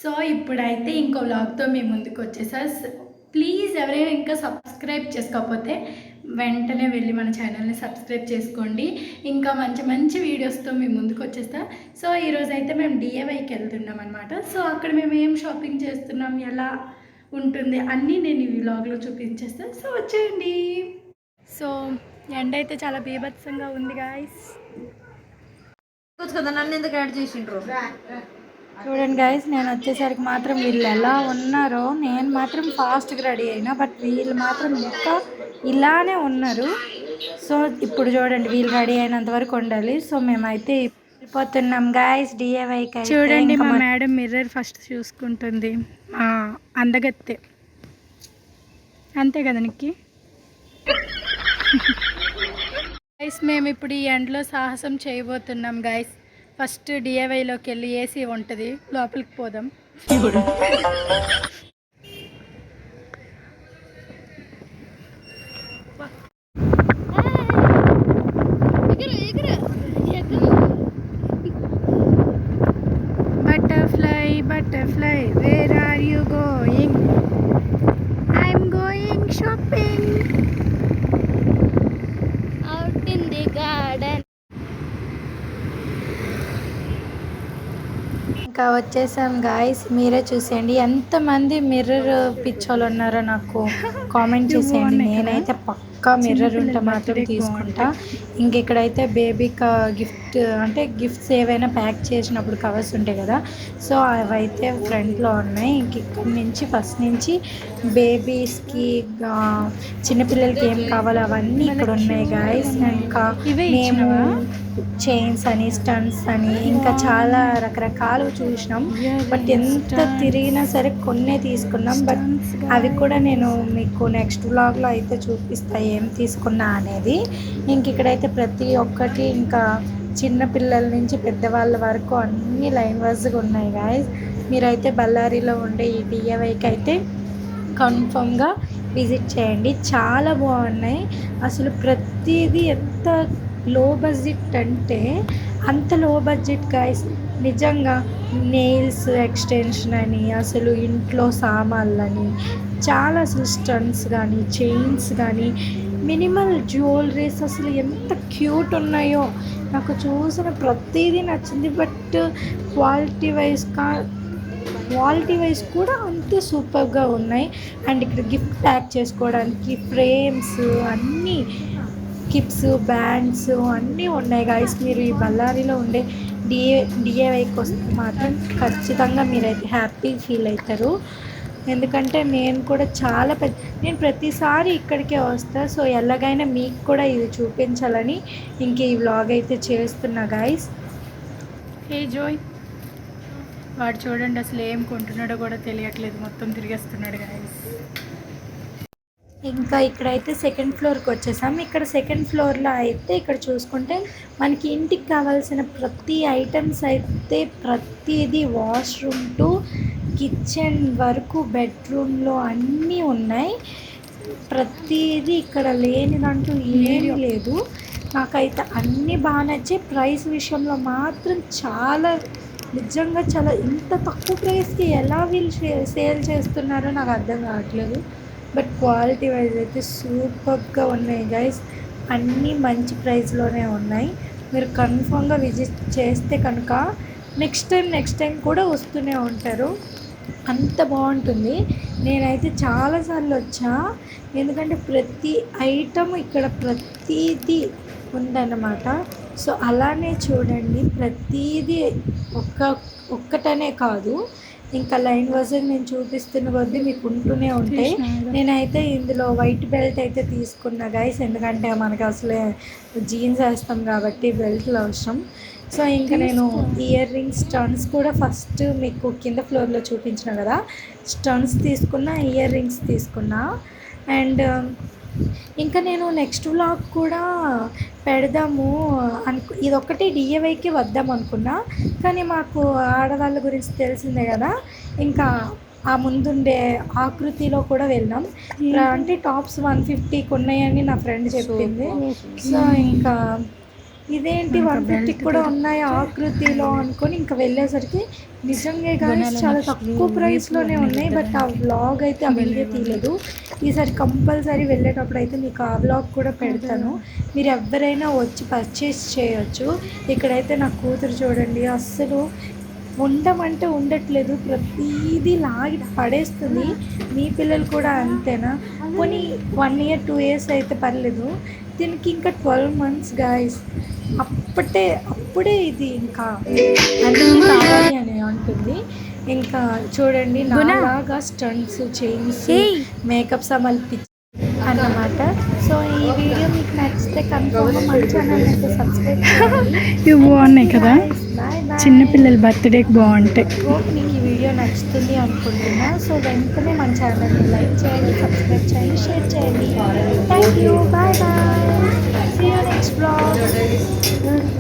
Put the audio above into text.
So ఇప్పుడైతే ఇంకో వ్లాగ్తో మీ ముందుకు వచ్చేసా. ప్లీజ్ ఎవరైనా ఇంకా సబ్స్క్రైబ్ చేసుకోకపోతే వెంటనే వెళ్ళి మన ఛానల్ని సబ్స్క్రైబ్ చేసుకోండి. ఇంకా మంచి మంచి వీడియోస్తో మీ ముందుకు వచ్చేస్తా. సో ఈరోజు అయితే మేము డిఏవైకి వెళ్తున్నాం అనమాట. సో అక్కడ మేము ఏం షాపింగ్ చేస్తున్నాం, ఎలా ఉంటుంది అన్నీ నేను ఈ వ్లాగ్లో చూపించేస్తాను. సో వచ్చేయండి. సో ఎండ అయితే చాలా బీభత్సంగా ఉంది గాయస్. నన్ను ఎందుకు యాడ్ చేసిండ్రు? చూడండి గైస్, నేను వచ్చేసరికి మాత్రం వీళ్ళు ఎలా ఉన్నారో, నేను మాత్రం ఫాస్ట్గా రెడీ అయినా, బట్ వీళ్ళు మాత్రం ఇంకా ఇలానే ఉన్నారు. సో ఇప్పుడు చూడండి, వీళ్ళు రెడీ అయినంత వరకు ఉండాలి. సో మేమైతే వెళ్ళిపోతున్నాం గైస్ డిఏవైకి. చూడండి మా మేడం మిర్రర్ ఫస్ట్ చూసుకుంటుంది. అందగత్తే అంతే కదా నిక్కి. గైస్ మేము ఇప్పుడు ఈ ఎండలో సాహసం చేయబోతున్నాం గైస్. ఫస్ట్ డిఏవైలోకి వెళ్ళి ఏసీ ఉంటుంది, లోపలికి పోదాం. Butterfly butterfly where are you going? I'm going shopping out in the garden. ఇంకా వచ్చేసాం గాయస్, మీరే చూసేయండి ఎంతమంది మిర్రర్ పిచ్చోళ్ళు ఉన్నారో నాకు కామెంట్ చేసేయండి. నేనైతే పక్కా మిర్రర్ ఉంటే మాత్రం తీసుకుంటా. ఇంక ఇక్కడైతే బేబీకి గిఫ్ట్ అంటే గిఫ్ట్స్ ఏవైనా ప్యాక్ చేసినప్పుడు కవర్స్ ఉంటాయి కదా, సో అవైతే ఫ్రంట్లో ఉన్నాయి. ఇంక ఇక్కడి నుంచి ఫస్ట్ నుంచి బేబీస్కి చిన్నపిల్లలకి ఏం కావాలో అవన్నీ ఇక్కడ ఉన్నాయి గాయస్. ఇంకా మేము చైన్స్ అని, స్టన్స్ అని, ఇంకా చాలా రకరకాలు చూసినాం. బట్ ఎంత తిరిగినా సరే కొన్నే తీసుకున్నాం. బట్ అవి కూడా నేను మీకు నెక్స్ట్ వ్లాగ్లో అయితే చూపిస్తాను ఏం తీసుకున్నా అనేది. ఇంక ఇక్కడైతే ప్రతి ఒక్కటి ఇంకా చిన్న పిల్లల నుంచి పెద్దవాళ్ళ వరకు అన్నీ లైన్ వైజ్గా ఉన్నాయి గాయస్. మీరైతే బళ్ళారిలో ఉండే ఈ డిఏవైకి అయితే కన్ఫర్మ్గా విజిట్ చేయండి. చాలా బాగున్నాయి అసలు. ప్రతిదీ ఎంత లో బడ్జెట్ అంటే అంత లో బడ్జెట్ గాయస్. నిజంగా నెయిల్స్ ఎక్స్టెన్షన్ అని, అసలు ఇంట్లో సామాన్లని, చాలా అసలు స్టన్స్ కానీ, చైన్స్ కానీ, మినిమల్ జ్యువెలరీస్ అసలు ఎంత క్యూట్ ఉన్నాయో. నాకు చూసిన ప్రతిదీ నచ్చింది. బట్ క్వాలిటీ వైజ్ కూడా అంతే సూపర్గా ఉన్నాయి. అండ్ ఇక్కడ గిఫ్ట్ ప్యాక్ చేసుకోవడానికి ఫ్రేమ్స్ అన్నీ, కిప్స్, బ్యాండ్స్ అన్నీ ఉన్నాయి గాయస్. మీరు ఈ బళ్ళారిలో ఉండే డిఏవైకి వస్తే మాత్రం ఖచ్చితంగా మీరైతే హ్యాపీ ఫీల్ అవుతారు. ఎందుకంటే నేను కూడా నేను ప్రతిసారి ఇక్కడికే వస్తా. సో ఎలాగైనా మీకు కూడా ఇది చూపించాలని ఇంక ఈ వ్లాగ్ అయితే చేస్తున్నా గాయస్. హే జోయ్, వాడు చూడండి అసలు ఏం కొంటున్నాడో కూడా తెలియట్లేదు, మొత్తం తిరిగేస్తున్నాడు గాయస్. ఇంకా ఇక్కడైతే సెకండ్ ఫ్లోర్కి వచ్చేసాం. ఇక్కడ సెకండ్ ఫ్లోర్లో అయితే ఇక్కడ చూసుకుంటే మనకి ఇంటికి కావాల్సిన ప్రతి ఐటమ్స్ అయితే ప్రతిదీ వాష్రూమ్ టు కిచెన్ వరకు బెడ్రూమ్లో అన్నీ ఉన్నాయి. ప్రతిదీ ఇక్కడ లేనిదంటూ ఏమీ లేదు. నాకైతే అన్నీ బాగా నచ్చి, ప్రైస్ విషయంలో మాత్రం చాలా నిజంగా చాలా ఇంత తక్కువ ప్రైస్కి ఎలా వీళ్ళు సేల్ చేస్తున్నారో నాకు అర్థం కావట్లేదు. బట్ క్వాలిటీ వైజ్ అయితే సూపర్గా ఉన్నాయి గైస్. అన్నీ మంచి ప్రైస్లోనే ఉన్నాయి. మీరు కన్ఫామ్గా విజిట్ చేస్తే కనుక నెక్స్ట్ టైం కూడా వస్తూనే ఉంటారు. అంత బాగుంటుంది. నేనైతే చాలాసార్లు వచ్చా, ఎందుకంటే ప్రతి ఐటమ్ ఇక్కడ ప్రతిదీ ఉందన్నమాట. సో అలానే చూడండి, ప్రతిదీ ఒక్కటనే కాదు, ఇంకా లైన్ వైజ్గా నేను చూపిస్తున్న కొద్దీ మీకు ఉంటూనే ఉంటాయి. నేనైతే ఇందులో వైట్ బెల్ట్ అయితే తీసుకున్నా గైస్, ఎందుకంటే మనకు అసలే జీన్స్ వేస్తాం కాబట్టి బెల్ట్లు అవసరం. సో ఇంకా నేను ఇయర్ రింగ్స్, స్టన్స్ కూడా ఫస్ట్ మీకు కింద ఫ్లోర్లో చూపించిన కదా, స్టన్స్ తీసుకున్నా, ఇయర్ రింగ్స్ తీసుకున్నా. అండ్ ఇంకా నేను నెక్స్ట్ వ్లాగ్ కూడా పెడదాము ఇదొక్కటి డిఏవైకి వద్దాం అనుకున్నా, కానీ మాకు ఆడవాళ్ళ గురించి తెలిసిందే కదా, ఇంకా ఆ ముందుండే ఆకృతిలో కూడా వెళ్ళాం. అంటే టాప్స్ 150కి ఉన్నాయని నా ఫ్రెండ్ చెప్పింది. సో ఇంకా ఇదేంటి 150 కూడా ఉన్నాయి ఆకృతిలో అనుకొని ఇంకా వెళ్ళేసరికి నిజంగా గాయస్ చాలా తక్కువ ప్రైస్లోనే ఉన్నాయి. బట్ ఆ వ్లాగ్ అయితే ఆ వీడియో తీయలేదు. ఈసారి కంపల్సరీ వెళ్ళేటప్పుడు అయితే మీకు ఆ వ్లాగ్ కూడా పెడతాను. మీరు ఎవరైనా వచ్చి పర్చేస్ చేయొచ్చు. ఇక్కడైతే నా కూతురు చూడండి అస్సలు ఉండమంటే ఉండట్లేదు, ప్రతిదీ లాగి పడేస్తుంది. మీ పిల్లలు కూడా అంతేనా? పోనీ 1 ఇయర్ 2 ఇయర్స్ అయితే పర్లేదు, దీనికి ఇంకా 12 months గాయస్. అప్పుడే ఇది ఇంకా అన్నీ కావాలి అని అంటుంది. ఇంకా చూడండి నాలాగా స్టంట్స్ చైన్స్ మేకప్ సమర్పించి అన్నమాట. సో ఈ వీడియో మీకు నచ్చితే కన్ఫర్మ్గా మన ఛానల్ అయితే సబ్స్క్రైబ్ చేయండి. ఇవి బాగున్నాయి కదా, బాయ్ బాయ్. చిన్నపిల్లల బర్త్డేకి బాగుంటాయి. హోప్ మీకు ఈ వీడియో నచ్చుతుంది అనుకుంటున్నా. సో వెంటనే మన ఛానల్ని లైక్ చేయండి, సబ్స్క్రైబ్ చేయండి, షేర్ చేయండి. Thank you, bye bye. See you next blog.